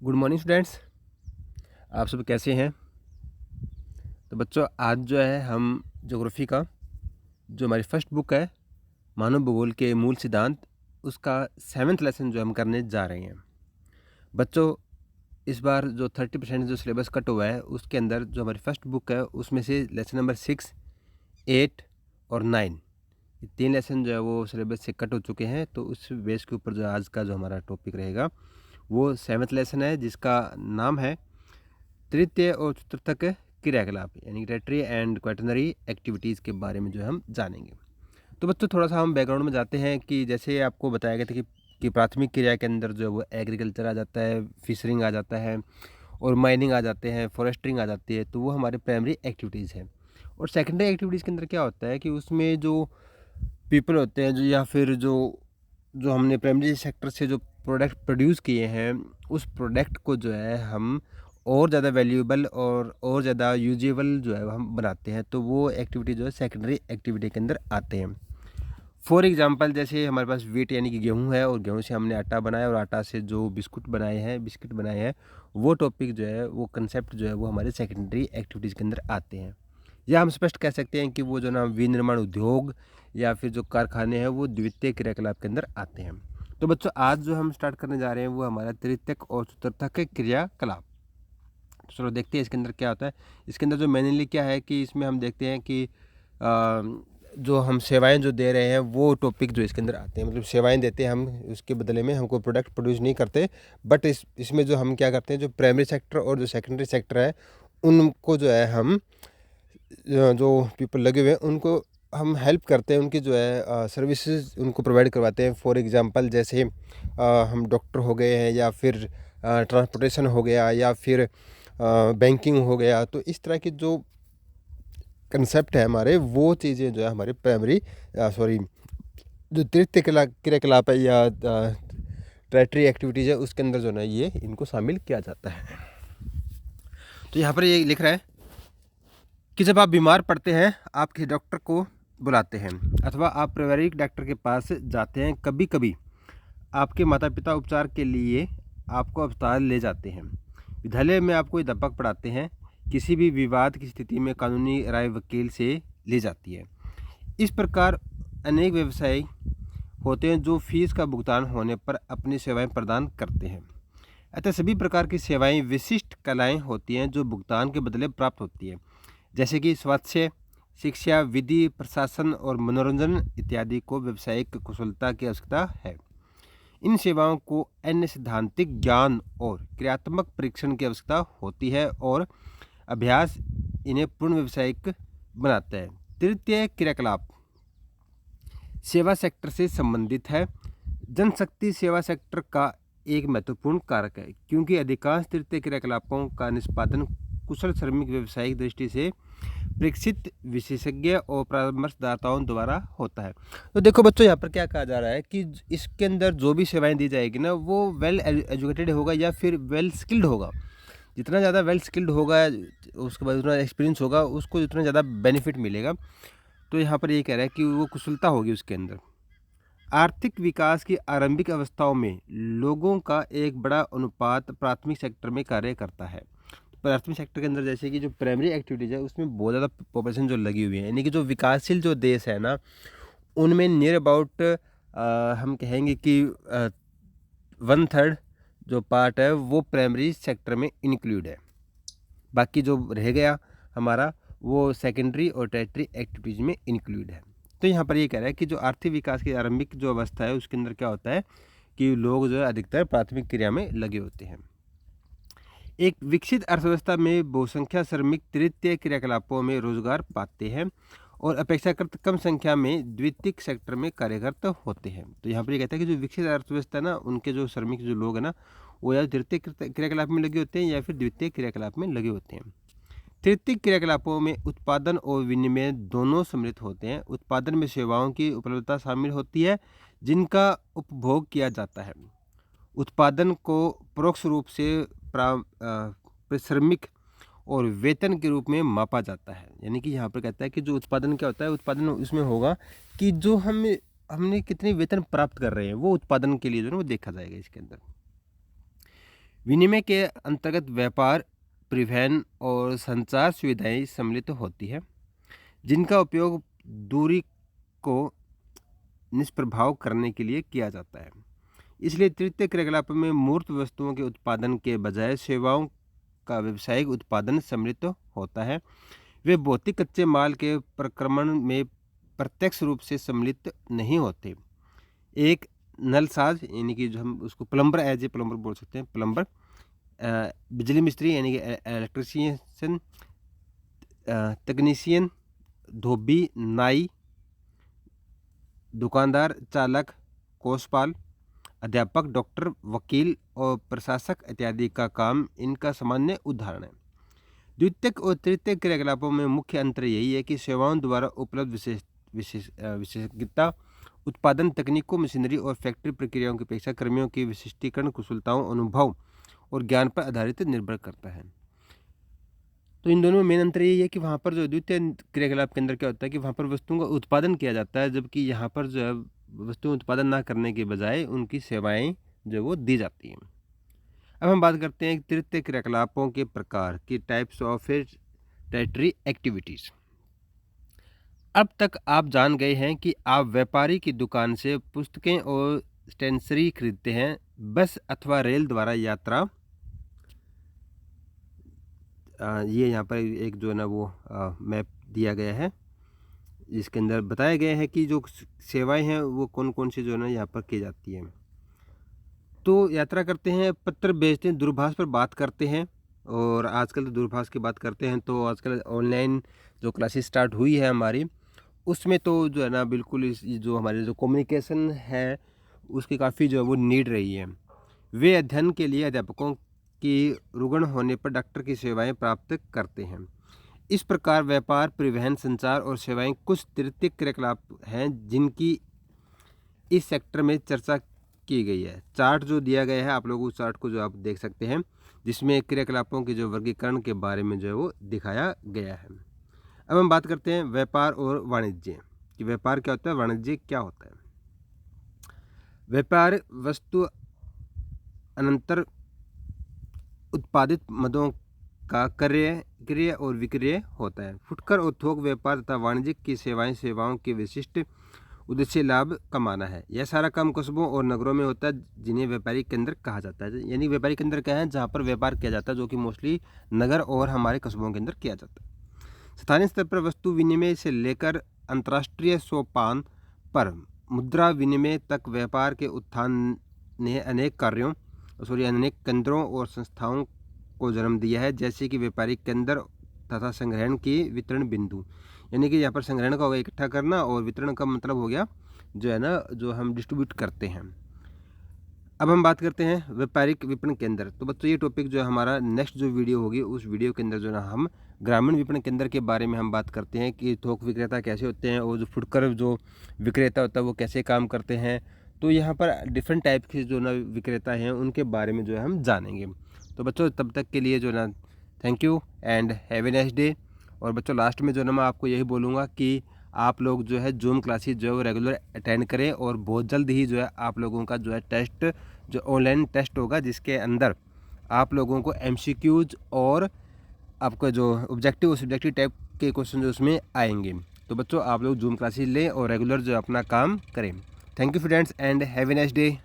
Good morning students. आप सब कैसे हैं? तो बच्चों, आज जो है हम ज्योग्राफी का जो हमारी फर्स्ट बुक है मानव भूगोल के मूल सिद्धांत, उसका 7th लेसन जो हम करने जा रहे हैं। बच्चों, इस बार जो 30% जो सिलेबस कट हुआ है उसके अंदर जो हमारी फर्स्ट बुक है उसमें से लेसन नंबर 6, 8 और 9 ये 3 लेसन जो है वो सिलेबस से कट हो चुके हैं। तो उस बेस के ऊपर जो आज का जो हमारा टॉपिक रहेगा वो 7th लेसन है, जिसका नाम है तृतीय और चतुर्थक क्रियाकलाप, यानी टर्टरी एंड क्वाटरनरी एक्टिविटीज़ के बारे में जो है हम जानेंगे। तो बच्चों, थोड़ा सा हम बैकग्राउंड में जाते हैं कि जैसे आपको बताया गया था कि प्राथमिक क्रिया के अंदर जो है वो एग्रीकल्चर आ जाता है, फिशरिंग आ जाता है और माइनिंग आ जाते हैं, फॉरेस्ट्रिंग आ जाती है। तो वो हमारे प्राइमरी एक्टिविटीज़ हैं। और सेकेंडरी एक्टिविटीज़ के अंदर क्या होता है कि उसमें जो पीपल होते हैं जो या फिर जो जो हमने प्राइमरी सेक्टर से जो प्रोडक्ट प्रोड्यूस किए हैं उस प्रोडक्ट को जो है हम और ज़्यादा वैल्यूएबल और ज़्यादा यूजेबल जो है हम बनाते हैं। तो वो एक्टिविटी जो है सेकेंडरी एक्टिविटी के अंदर आते हैं। फॉर एग्जांपल, जैसे हमारे पास व्हीट यानी कि गेहूं है और गेहूं से हमने आटा बनाया और आटा से जो बिस्कुट बनाए हैं, वो टॉपिक जो है वो कंसेप्ट जो है वो हमारे सेकेंडरी एक्टिविटीज़ के अंदर आते हैं। या हम स्पष्ट कह सकते हैं कि वो जो ना विनिर्माण उद्योग या फिर जो कारखाने हैं वो द्वितीय क्रियाकलाप के अंदर आते हैं। तो बच्चों, आज जो हम स्टार्ट करने जा रहे हैं वो हमारा तृतीयक और चतुर्थक क्रियाकलाप। तो चलो देखते हैं इसके अंदर क्या होता है। इसके अंदर जो मेनली क्या है कि इसमें हम देखते हैं कि जो हम सेवाएं जो दे रहे हैं वो टॉपिक जो इसके अंदर आते हैं, मतलब सेवाएं देते हैं हम, उसके बदले में हमको प्रोडक्ट प्रोड्यूस नहीं करते। बट इसमें जो हम क्या करते हैं, जो प्राइमरी सेक्टर और जो सेकेंडरी सेक्टर है उनको जो है हम जो पीपल लगे हुए हैं उनको हम हेल्प करते हैं, उनकी जो है सर्विसेज उनको प्रोवाइड करवाते हैं। फॉर एग्जांपल, जैसे हम डॉक्टर हो गए हैं या फिर ट्रांसपोर्टेशन हो गया या फिर बैंकिंग हो गया। तो इस तरह की जो कंसेप्ट है हमारे, वो चीज़ें जो है हमारे प्राइमरी जो तृतीय क्रियाकलाप है या टर्टरी एक्टिविटीज़ है उसके अंदर जो है ये इनको शामिल किया जाता है। तो यहाँ पर ये लिख रहा है कि जब आप बीमार पड़ते हैं आपके डॉक्टर को बुलाते हैं अथवा आप पारिवारिक डॉक्टर के पास जाते हैं। कभी कभी आपके माता पिता उपचार के लिए आपको अस्पताल ले जाते हैं। विद्यालय में आपको अध्यापक पढ़ाते हैं। किसी भी विवाद की स्थिति में कानूनी राय वकील से ली जाती है। इस प्रकार अनेक व्यवसाय होते हैं जो फीस का भुगतान होने पर अपनी सेवाएं प्रदान करते हैं। अतः सभी प्रकार की सेवाएं विशिष्ट कलाएं होती हैं जो भुगतान के बदले प्राप्त होती है, जैसे कि स्वास्थ्य, शिक्षा, विधि, प्रशासन और मनोरंजन इत्यादि को व्यावसायिक कुशलता की आवश्यकता है। इन सेवाओं को अन्य सैद्धांतिक ज्ञान और क्रियात्मक परीक्षण की आवश्यकता होती है और अभ्यास इन्हें पूर्ण व्यावसायिक बनाता है। तृतीय क्रियाकलाप सेवा सेक्टर से संबंधित है। जनशक्ति सेवा सेक्टर का एक महत्वपूर्ण कारक है, क्योंकि अधिकांश तृतीय क्रियाकलापों का निष्पादन कुशल श्रमिक व्यावसायिक दृष्टि से प्रशिक्षित विशेषज्ञ और परामर्शदाताओं द्वारा होता है। तो देखो बच्चों, यहाँ पर क्या कहा जा रहा है कि इसके अंदर जो भी सेवाएं दी जाएगी ना वो वेल एजुकेटेड होगा या फिर वेल स्किल्ड होगा। जितना ज़्यादा वेल स्किल्ड होगा उसके बाद उतना एक्सपीरियंस होगा, उसको जितना ज़्यादा बेनिफिट मिलेगा। तो यहाँ पर ये कह रहा है कि वो कुशलता होगी उसके अंदर। आर्थिक विकास की आरंभिक अवस्थाओं में लोगों का एक बड़ा अनुपात प्राथमिक सेक्टर में कार्य करता है। प्राथमिक सेक्टर के अंदर जैसे कि जो प्राइमरी एक्टिविटीज़ है उसमें बहुत ज़्यादा पॉपुलेशन जो लगी हुई है, यानी कि जो विकासशील जो देश है ना उनमें नियर अबाउट हम कहेंगे कि 1/3 जो पार्ट है वो प्राइमरी सेक्टर में इंक्लूड है। बाकी जो रह गया हमारा वो सेकेंडरी और टर्टियरी एक्टिविटीज़ में इंक्लूड है। तो यहाँ पर ये कह रहा है कि जो आर्थिक विकास की आरंभिक जो अवस्था है उसके अंदर क्या होता है कि लोग जो है अधिकतर प्राथमिक क्रिया में लगे होते हैं। एक विकसित अर्थव्यवस्था में बहुसंख्या श्रमिक तृतीय क्रियाकलापों में रोजगार पाते हैं और अपेक्षाकृत कम संख्या में द्वितीयक सेक्टर में कार्यरत होते हैं। तो यहाँ पर ये कहता है कि जो विकसित अर्थव्यवस्था ना उनके जो श्रमिक जो लोग हैं ना वो या तृतीय क्रियाकलाप में लगे होते हैं या फिर द्वितीय क्रियाकलाप में लगे होते हैं। तृतीय क्रियाकलापों में उत्पादन और विनिमय दोनों सम्मिलित होते हैं। उत्पादन में सेवाओं की उपलब्धता शामिल होती है जिनका उपभोग किया जाता है। उत्पादन को परोक्ष रूप से श्रमिक और वेतन के रूप में मापा जाता है। यानी कि यहाँ पर कहता है कि जो उत्पादन क्या होता है, उत्पादन उसमें होगा कि जो हमने कितने वेतन प्राप्त कर रहे हैं वो उत्पादन के लिए जो है वो देखा जाएगा इसके अंदर। विनिमय के अंतर्गत व्यापार, परिवहन और संचार सुविधाएं सम्मिलित होती है, जिनका उपयोग दूरी को निष्प्रभाव करने के लिए किया जाता है। इसलिए तृतीय क्रियाकलाप में मूर्त वस्तुओं के उत्पादन के बजाय सेवाओं का व्यावसायिक उत्पादन सम्मिलित होता है। वे भौतिक कच्चे माल के प्रक्रमण में प्रत्यक्ष रूप से सम्मिलित नहीं होते। एक नलसाज यानी कि जो हम उसको प्लम्बर एज ए प्लम्बर बोल सकते हैं, प्लम्बर, बिजली मिस्त्री यानी कि इलेक्ट्रीशियन, तकनीशियन, धोबी, नाई, दुकानदार, चालक, कोषपाल, अध्यापक, डॉक्टर, वकील और प्रशासक इत्यादि का काम इनका सामान्य उदाहरण है। द्वितीयक और तृतीयक क्रियाकलापों में मुख्य अंतर यही है कि सेवाओं द्वारा उपलब्ध विशेषज्ञता उत्पादन तकनीकों, मशीनरी और फैक्ट्री प्रक्रियाओं की अपेक्षा कर्मियों की विशिष्टीकरण, कुशलताओं, अनुभव और ज्ञान पर आधारित निर्भर करता है। तो इन दोनों में मेन अंतर यही है कि वहाँ पर जो द्वितीय क्रियाकलाप के अंदर क्या होता है कि वहाँ पर वस्तुओं का उत्पादन किया जाता है, जबकि यहाँ पर जो है वस्तुओं उत्पादन ना करने के बजाय उनकी सेवाएं जो वो दी जाती हैं। अब हम बात करते हैं तृतीय क्रियाकलापों के प्रकार की, टाइप्स ऑफ टेरिटरी एक्टिविटीज़। अब तक आप जान गए हैं कि आप व्यापारी की दुकान से पुस्तकें और स्टेशनरी खरीदते हैं, बस अथवा रेल द्वारा यात्रा। ये यहाँ पर एक जो है ना वो मैप दिया गया है, इसके अंदर बताया गया है कि जो सेवाएं हैं वो कौन कौन सी जो है ना यहाँ पर की जाती हैं। तो यात्रा करते हैं, पत्र भेजते हैं, दूरभाष पर बात करते हैं, और आजकल तो दूरभाष की बात करते हैं तो आजकल ऑनलाइन जो क्लासेस स्टार्ट हुई है हमारी, उसमें तो जो है ना बिल्कुल इस जो हमारी जो कम्युनिकेशन है उसकी काफ़ी जो है वो नीड रही है। वे अध्ययन के लिए अध्यापकों की रुग्ण होने पर डॉक्टर की सेवाएं प्राप्त करते हैं। इस प्रकार व्यापार, परिवहन, संचार और सेवाएं कुछ तृतीयक क्रियाकलाप हैं जिनकी इस सेक्टर में चर्चा की गई है। चार्ट जो दिया गया है आप लोग उस चार्ट को जो आप देख सकते हैं, जिसमें क्रियाकलापों के जो वर्गीकरण के बारे में जो है वो दिखाया गया है। अब हम बात करते हैं व्यापार और वाणिज्य कि व्यापार क्या होता है, वाणिज्य क्या होता है। व्यापार वस्तु अनंतर उत्पादित मदों का क्रय और विक्रय होता है। फुटकर और थोक व्यापार तथा वाणिज्यिक की सेवाओं के विशिष्ट उद्देश्य लाभ कमाना है। यह सारा काम कस्बों और नगरों में होता है जिन्हें व्यापारी केंद्र कहा जाता है। यानी व्यापारी केंद्र क्या है, जहाँ पर व्यापार किया जाता है, जो कि मोस्टली नगर और हमारे कस्बों के अंदर किया जाता है। स्थानीय स्तर पर वस्तु विनिमय से लेकर अंतर्राष्ट्रीय सोपान पर मुद्रा विनिमय तक व्यापार के उत्थान ने अनेक केंद्रों और संस्थाओं को जन्म दिया है, जैसे कि व्यापारिक केंद्र तथा संग्रहण की वितरण बिंदु। यानी कि यहाँ पर संग्रहण का होगा इकट्ठा करना, और वितरण का मतलब हो गया जो है ना जो हम डिस्ट्रीब्यूट करते हैं। अब हम बात करते हैं व्यापारिक विपणन केंद्र। तो बच्चों ये टॉपिक जो है हमारा नेक्स्ट जो वीडियो होगी उस वीडियो के अंदर जो है ना हम ग्रामीण विपणन केंद्र के बारे में हम बात करते हैं कि थोक विक्रेता कैसे होते हैं और जो फुटकर जो विक्रेता होता है वो कैसे काम करते हैं। तो यहाँ पर डिफरेंट टाइप के जो ना विक्रेता हैं उनके बारे में जो है हम जानेंगे। तो बच्चों तब तक के लिए जो ना thank you and have a nice day. और बच्चों लास्ट में जो ना मैं आपको यही बोलूँगा कि आप लोग जो है जूम क्लासेस जो है वो रेगुलर अटेंड करें, और बहुत जल्द ही जो है आप लोगों का जो है टेस्ट जो ऑनलाइन टेस्ट होगा, जिसके अंदर आप लोगों को MCQs और आपका जो ऑब्जेक्टिव और सब्जेक्टिव टाइप के क्वेश्चन जो उसमें आएंगे। तो बच्चों आप लोग जूम क्लासेस लें और रेगुलर जो अपना काम करें। Thank you friends and have a nice day.